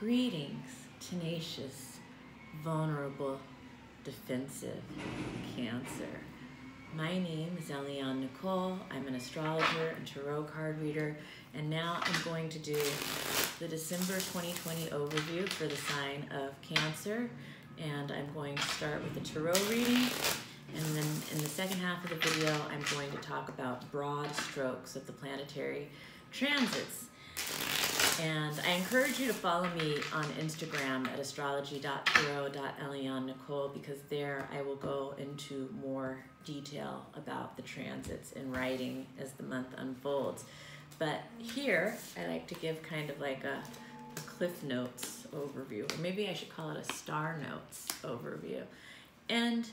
Greetings, tenacious, vulnerable, defensive Cancer. My name is Eliane Nicole. I'm an astrologer and tarot card reader, and now I'm going to do the December 2020 overview for the sign of Cancer. And I'm going to start with the tarot reading, and then in the second half of the video, I'm going to talk about broad strokes of the planetary transits. And I encourage you to follow me on Instagram at astrology.tarot.elianenicole, because there I will go into more detail about the transits in writing as the month unfolds. But here, I like to give kind of like a Cliff Notes overview, or maybe I should call it a Star Notes overview. And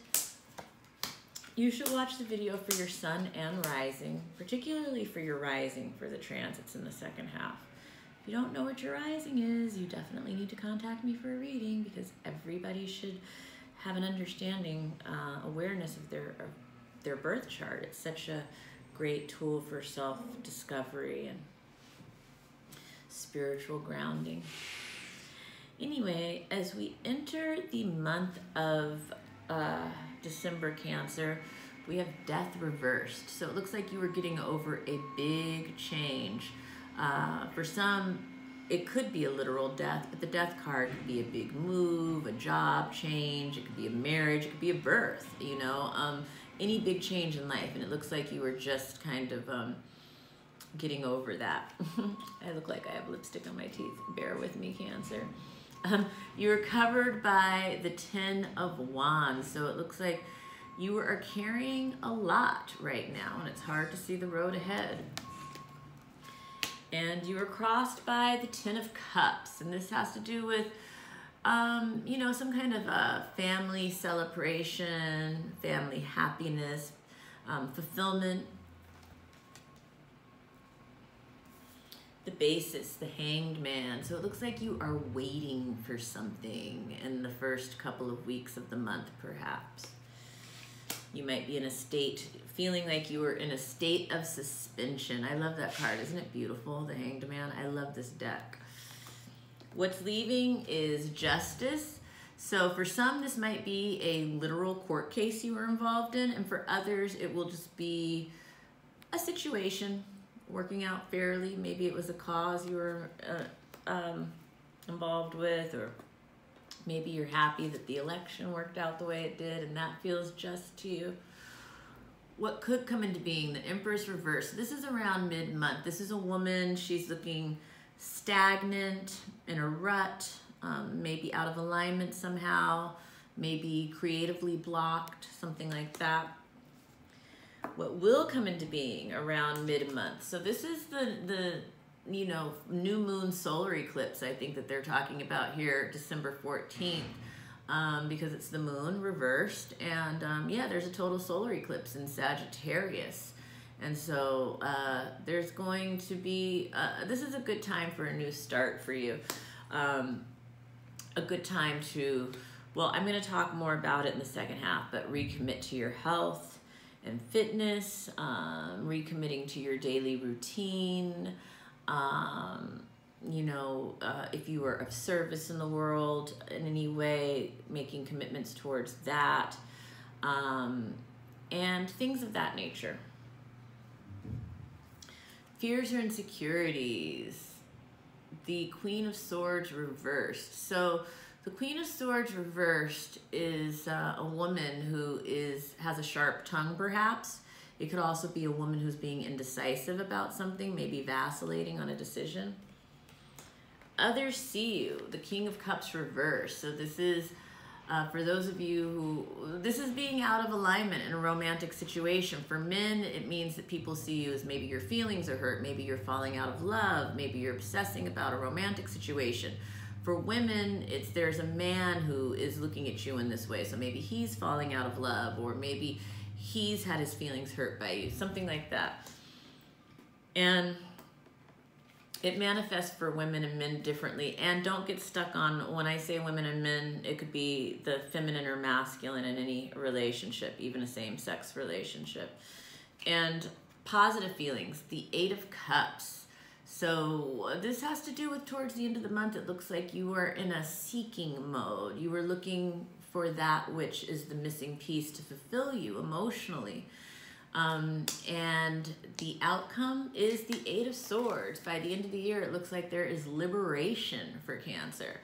you should watch the video for your sun and rising, particularly for your rising for the transits in the second half. If you don't know what your rising is, you definitely need to contact me for a reading, because everybody should have an understanding, awareness of their birth chart. It's such a great tool for self-discovery and spiritual grounding. Anyway, as we enter the month of December Cancer, we have death reversed. So it looks like you were getting over a big change. For some, it could be a literal death, but the death card could be a big move, a job change, it could be a marriage, it could be a birth, you know, any big change in life. And it looks like you were just kind of getting over that. I look like I have lipstick on my teeth. Bear with me, Cancer. You were covered by the 10 of Wands. So it looks like you are carrying a lot right now, and it's hard to see the road ahead. And you were crossed by the 10 of Cups, and this has to do with, you know, some kind of family celebration, family happiness, fulfillment. The Basis, the Hanged Man. So it looks like you are waiting for something in the first couple of weeks of the month, perhaps. You might be in a state, feeling like you were in a state of suspension. I love that card. Isn't it beautiful, the Hanged Man? I love this deck. What's leaving is Justice. So for some, this might be a literal court case you were involved in, and for others, it will just be a situation working out fairly. Maybe it was a cause you were involved with, or maybe you're happy that the election worked out the way it did and that feels just to you. What could come into being, the Empress reverse. This is around mid-month. This is a woman. She's looking stagnant, in a rut, maybe out of alignment somehow, maybe creatively blocked, something like that. What will come into being around mid-month. So this is the you know, new moon solar eclipse, I think, that they're talking about here, December 14th, because it's the moon reversed. And yeah, there's a total solar eclipse in Sagittarius. And so there's going to be, this is a good time for a new start for you. A good time to, well, I'm going to talk more about it in the second half, but recommit to your health and fitness, recommitting to your daily routine. You know, if you are of service in the world in any way, making commitments towards that, and things of that nature. Fears or insecurities. The Queen of Swords reversed. So the Queen of Swords reversed is a woman who has a sharp tongue, perhaps. It could also be a woman who's being indecisive about something, maybe vacillating on a decision. Others see you, the King of Cups reversed. So this is, for those of you who, this is being out of alignment in a romantic situation. For men, it means that people see you as maybe your feelings are hurt, maybe you're falling out of love, maybe you're obsessing about a romantic situation. For women, there's a man who is looking at you in this way. So maybe he's falling out of love, or maybe he's had his feelings hurt by you, something like that. And it manifests for women and men differently. And don't get stuck on, when I say women and men, it could be the feminine or masculine in any relationship, even a same-sex relationship. And positive feelings, the 8 of Cups. So this has to do with towards the end of the month, it looks like you are in a seeking mode. You were looking for that which is the missing piece to fulfill you emotionally. And the outcome is the Eight of Swords. By the end of the year, it looks like there is liberation for Cancer.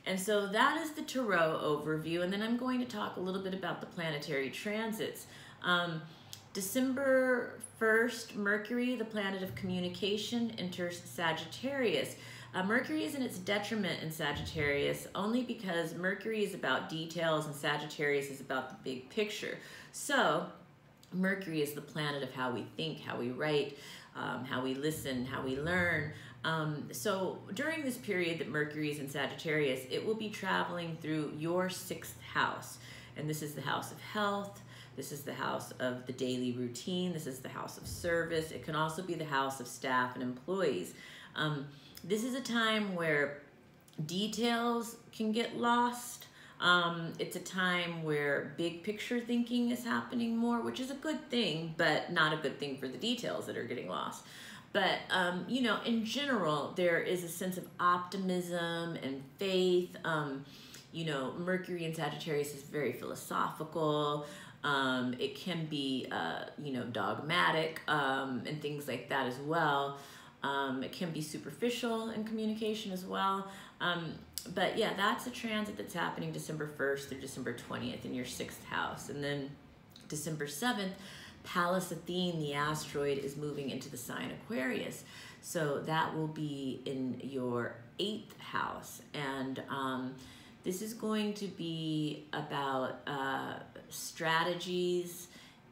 And so that is the tarot overview. And then I'm going to talk a little bit about the planetary transits. December 1st, Mercury, the planet of communication, enters Sagittarius. Mercury is in its detriment in Sagittarius only because Mercury is about details and Sagittarius is about the big picture. So Mercury is the planet of how we think, how we write, how we listen, how we learn. So during this period that Mercury is in Sagittarius, it will be traveling through your 6th house. And this is the house of health. This is the house of the daily routine. This is the house of service. It can also be the house of staff and employees. This is a time where details can get lost. It's a time where big picture thinking is happening more, which is a good thing, but not a good thing for the details that are getting lost. But, you know, in general, there is a sense of optimism and faith. You know, Mercury in Sagittarius is very philosophical. It can be, you know, dogmatic and things like that as well. It can be superficial in communication as well. But yeah, that's a transit that's happening December 1st through December 20th in your 6th house. And then December 7th, Pallas Athene, the asteroid, is moving into the sign Aquarius. So that will be in your 8th house. And this is going to be about strategies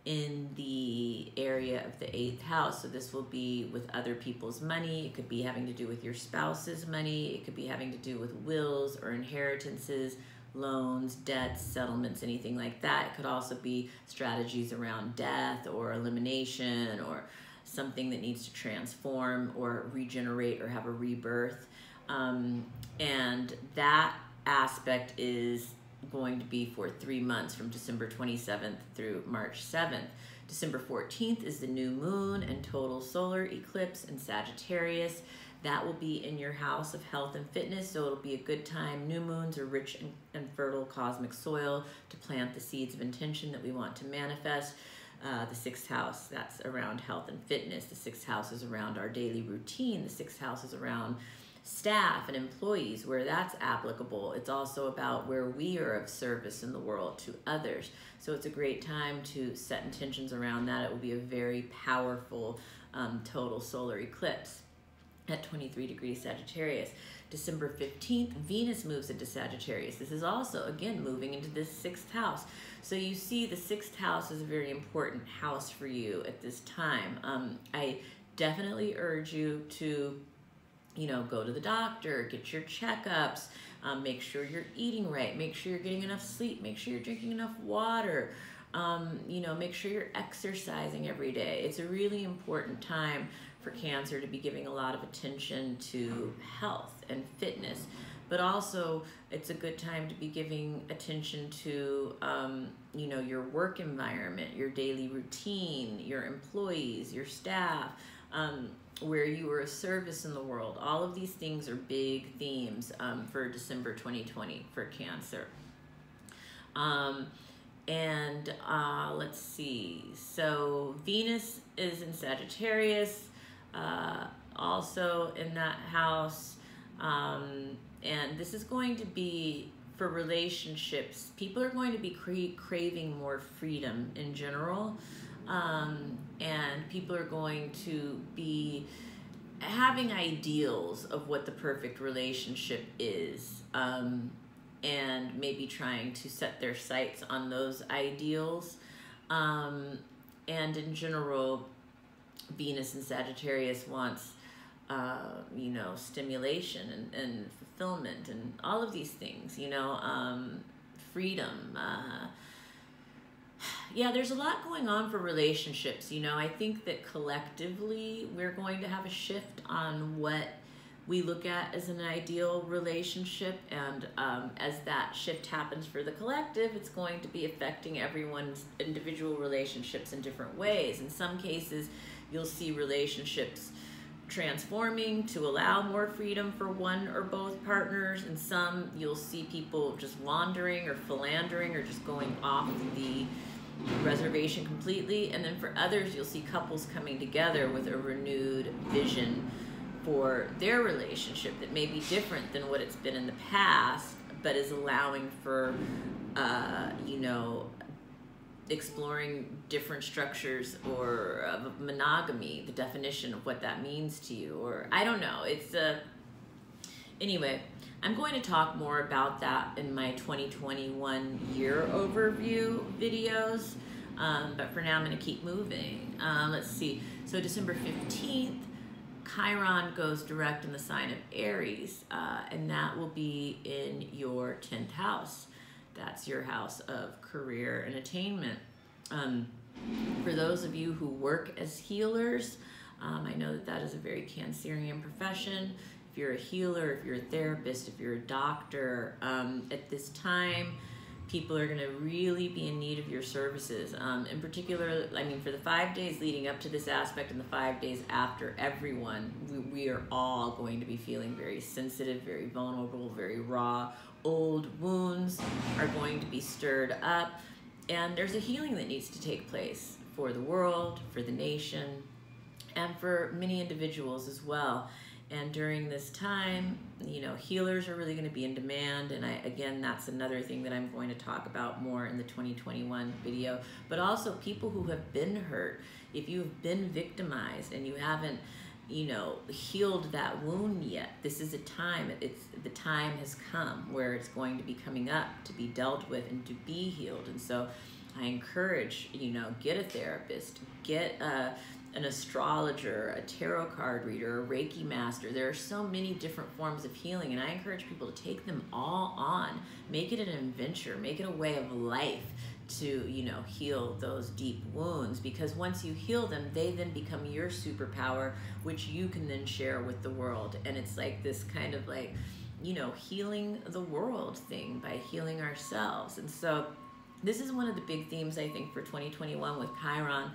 in the area of the 8th house. So this will be with other people's money. It could be having to do with your spouse's money. It could be having to do with wills or inheritances, loans, debts, settlements, anything like that. It could also be strategies around death or elimination or something that needs to transform or regenerate or have a rebirth. And that aspect is going to be for 3 months from December 27th through March 7th. December 14th is the new moon and total solar eclipse in Sagittarius. That will be in your house of health and fitness, so it'll be a good time. New moons are rich and fertile cosmic soil to plant the seeds of intention that we want to manifest. The 6th house, that's around health and fitness. The 6th house is around our daily routine. The 6th house is around staff and employees, where that's applicable. It's also about where we are of service in the world to others. So it's a great time to set intentions around that. It will be a very powerful total solar eclipse at 23 degrees Sagittarius. December 15th, Venus moves into Sagittarius. This is also, again, moving into this 6th house. So you see the 6th house is a very important house for you at this time. I definitely urge you to, you know, go to the doctor, get your checkups, make sure you're eating right, make sure you're getting enough sleep, make sure you're drinking enough water, you know, make sure you're exercising every day. It's a really important time for Cancer to be giving a lot of attention to health and fitness, but also it's a good time to be giving attention to, you know, your work environment, your daily routine, your employees, your staff, where you are of service in the world. All of these things are big themes for December 2020 for Cancer. Let's see. So Venus is in Sagittarius, also in that house. And this is going to be for relationships. People are going to be craving more freedom in general. And people are going to be having ideals of what the perfect relationship is, and maybe trying to set their sights on those ideals. And in general, Venus in Sagittarius wants, you know, stimulation and fulfillment and all of these things, you know, freedom. Yeah, there's a lot going on for relationships. You know, I think that collectively we're going to have a shift on what we look at as an ideal relationship. And as that shift happens for the collective, it's going to be affecting everyone's individual relationships in different ways. In some cases, you'll see relationships transforming to allow more freedom for one or both partners, and some you'll see people just wandering or philandering or just going off the reservation completely. And then for others, you'll see couples coming together with a renewed vision for their relationship that may be different than what it's been in the past, but is allowing for you know, exploring different structures or of monogamy, the definition of what that means to you, or I don't know. It's anyway, I'm going to talk more about that in my 2021 year overview videos, but for now I'm going to keep moving. Let's see. So December 15th, Chiron goes direct in the sign of Aries, and that will be in your 10th house. That's your house of career and attainment. For those of you who work as healers, I know that that is a very Cancerian profession. If you're a healer, if you're a therapist, if you're a doctor, at this time, people are going to really be in need of your services. In particular, I mean, for the 5 days leading up to this aspect and the 5 days after, everyone, we are all going to be feeling very sensitive, very vulnerable, very raw. Old wounds are going to be stirred up, and there's a healing that needs to take place for the world, for the nation, and for many individuals as well. And during this time, you know, healers are really going to be in demand. And again, that's another thing that I'm going to talk about more in the 2021 video. But also people who have been hurt. If you've been victimized and you haven't, you know, healed that wound yet, this is a time, the time has come where it's going to be coming up to be dealt with and to be healed. And so I encourage, you know, get a therapist, get an astrologer, a tarot card reader, a Reiki master. There are so many different forms of healing, and I encourage people to take them all on. Make it an adventure, make it a way of life to, you know, heal those deep wounds, because once you heal them, they then become your superpower, which you can then share with the world. And it's like this kind of like, you know, healing the world thing by healing ourselves. And so this is one of the big themes, I think, for 2021 with Chiron.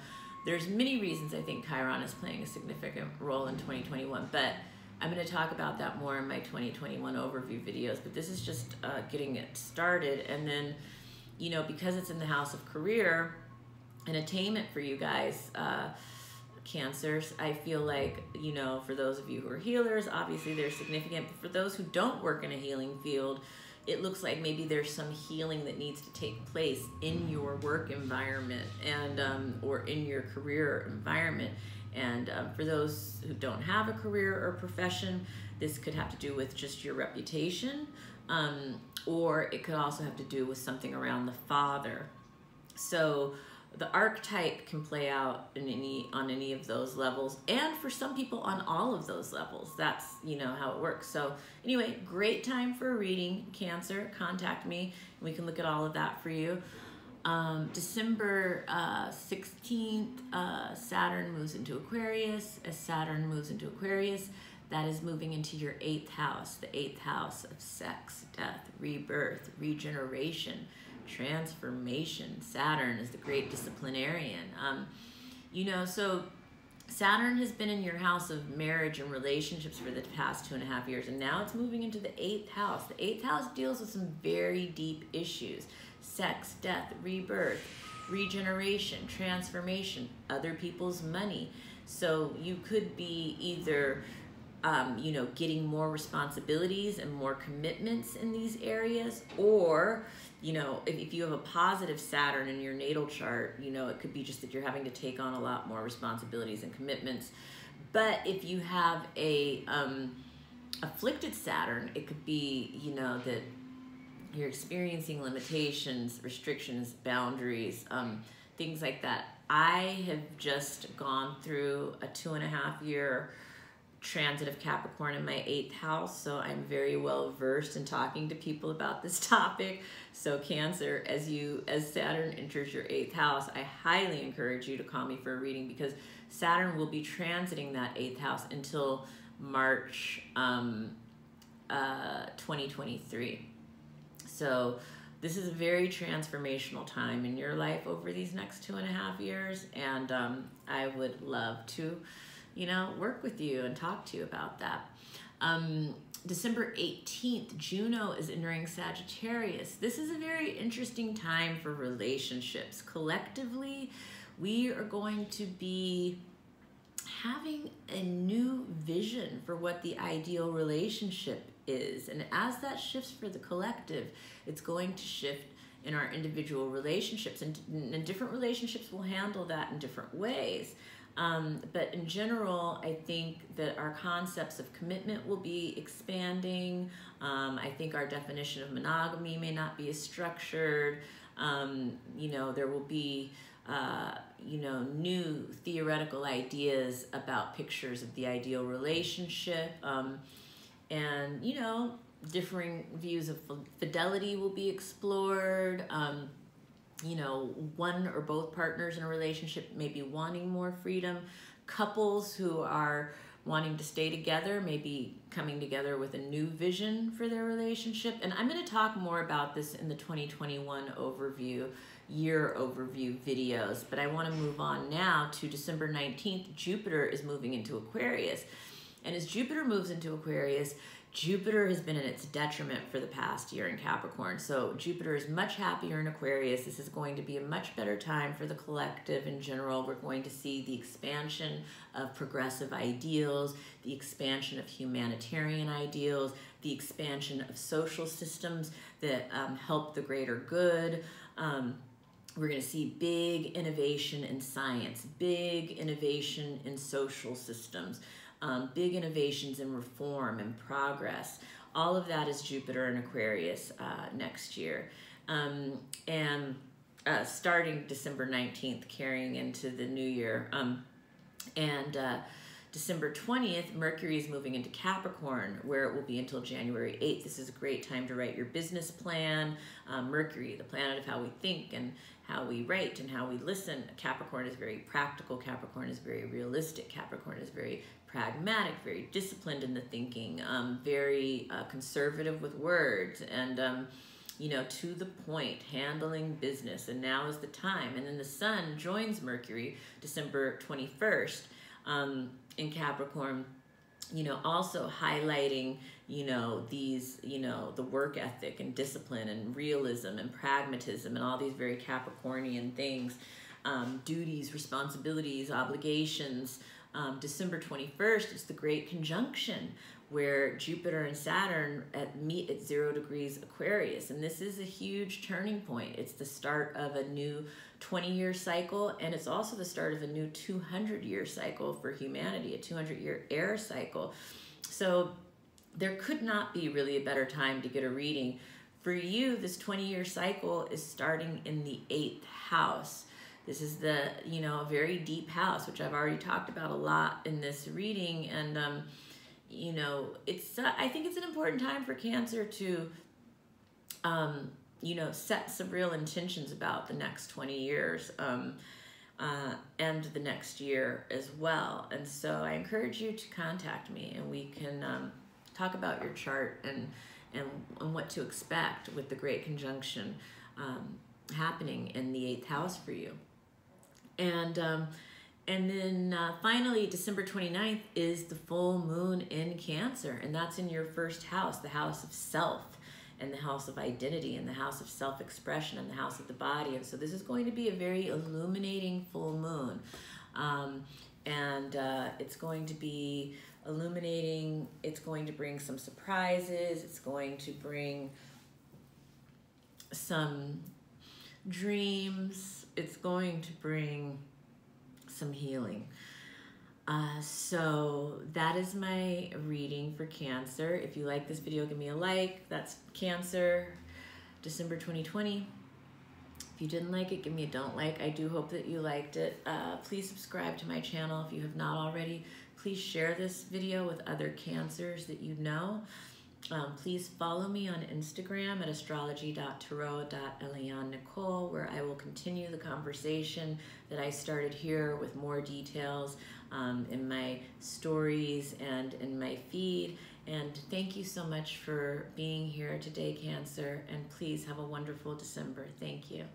There's many reasons I think Chiron is playing a significant role in 2021, but I'm going to talk about that more in my 2021 overview videos. But this is just getting it started. And then, you know, because it's in the house of career and attainment for you guys, Cancers, I feel like, you know, for those of you who are healers, obviously they're significant. But for those who don't work in a healing field, it looks like maybe there's some healing that needs to take place in your work environment and or in your career environment. And for those who don't have a career or profession, this could have to do with just your reputation, or it could also have to do with something around the father. So the archetype can play out in on any of those levels, and for some people on all of those levels. That's, you know, how it works. So anyway, great time for a reading, Cancer. Contact me and we can look at all of that for you. December 16th, Saturn moves into Aquarius. As Saturn moves into Aquarius, that is moving into your 8th house, the 8th house of sex, death, rebirth, regeneration, transformation. Saturn is the great disciplinarian. You know, so Saturn has been in your house of marriage and relationships for the past 2.5 years, and now it's moving into the 8th house. The 8th house deals with some very deep issues: sex, death, rebirth, regeneration, transformation, other people's money. So you could be either you know, getting more responsibilities and more commitments in these areas, or, you know, if you have a positive Saturn in your natal chart, you know, it could be just that you're having to take on a lot more responsibilities and commitments. But if you have a afflicted Saturn, it could be, you know, that you're experiencing limitations, restrictions, boundaries, things like that. I have just gone through a 2.5-year transit of Capricorn in my 8th house, so I'm very well versed in talking to people about this topic. So Cancer, as Saturn enters your 8th house, I highly encourage you to call me for a reading, because Saturn will be transiting that 8th house until March 2023. So this is a very transformational time in your life over these next 2.5 years, and I would love to work with you and talk to you about that. December 18th, Juno is entering Sagittarius. This is a very interesting time for relationships. Collectively, we are going to be having a new vision for what the ideal relationship is. And as that shifts for the collective, it's going to shift in our individual relationships. And different relationships will handle that in different ways. But in general, I think that our concepts of commitment will be expanding. I think our definition of monogamy may not be as structured. There will be, new theoretical ideas about pictures of the ideal relationship. And differing views of fidelity will be explored. One or both partners in a relationship may be wanting more freedom. Couples who are wanting to stay together may be coming together with a new vision for their relationship. And I'm going to talk more about this in the 2021 year overview videos. But I want to move on now to December 19th. Jupiter is moving into Aquarius. And as Jupiter moves into Aquarius, Jupiter has been in its detriment for the past year in Capricorn. So Jupiter is much happier in Aquarius. This is going to be a much better time for the collective in general. We're going to see the expansion of progressive ideals, the expansion of humanitarian ideals, the expansion of social systems that help the greater good. We're going to see big innovation in science, big innovation in social systems. Big innovations in reform and progress. All of that is Jupiter in Aquarius next year. And starting December 19th, carrying into the new year. December 20th, Mercury is moving into Capricorn, where it will be until January 8th. This is a great time to write your business plan. Mercury, the planet of how we think and how we write and how we listen. Capricorn is very practical. Capricorn is very realistic. Capricorn is very pragmatic, very disciplined in the thinking, very conservative with words, and to the point, handling business. And now is the time. And then the Sun joins Mercury December 21st in Capricorn, also highlighting, these, the work ethic and discipline and realism and pragmatism and all these very Capricornian things, duties, responsibilities, obligations. December 21st is the Great Conjunction, where Jupiter and Saturn meet at 0 degrees Aquarius. And this is a huge turning point. It's the start of a new 20-year cycle, and it's also the start of a new 200-year cycle for humanity, a 200-year air cycle. So there could not be really a better time to get a reading. For you, this 20-year cycle is starting in the 8th house. This is the, a very deep house, which I've already talked about a lot in this reading. And, I think it's an important time for Cancer to, set some real intentions about the next 20 years and the next year as well. And so I encourage you to contact me, and we can talk about your chart and what to expect with the Great Conjunction happening in the 8th house for you. And then finally, December 29th is the full moon in Cancer, and that's in your first house, the house of self, and the house of identity, and the house of self-expression, and the house of the body. And so this is going to be a very illuminating full moon. It's going to be illuminating. It's going to bring some surprises. It's going to bring some dreams. It's going to bring some healing. So that is my reading for Cancer. If you like this video, give me a like. That's Cancer, December 2020. If you didn't like it, give me a don't like. I do hope that you liked it. Please subscribe to my channel if you have not already. Please share this video with other Cancers that you know. Please follow me on Instagram at astrology.tarot.Eliane Nicole, where I will continue the conversation that I started here with more details in my stories and in my feed. And thank you so much for being here today, Cancer, and please have a wonderful December. Thank you.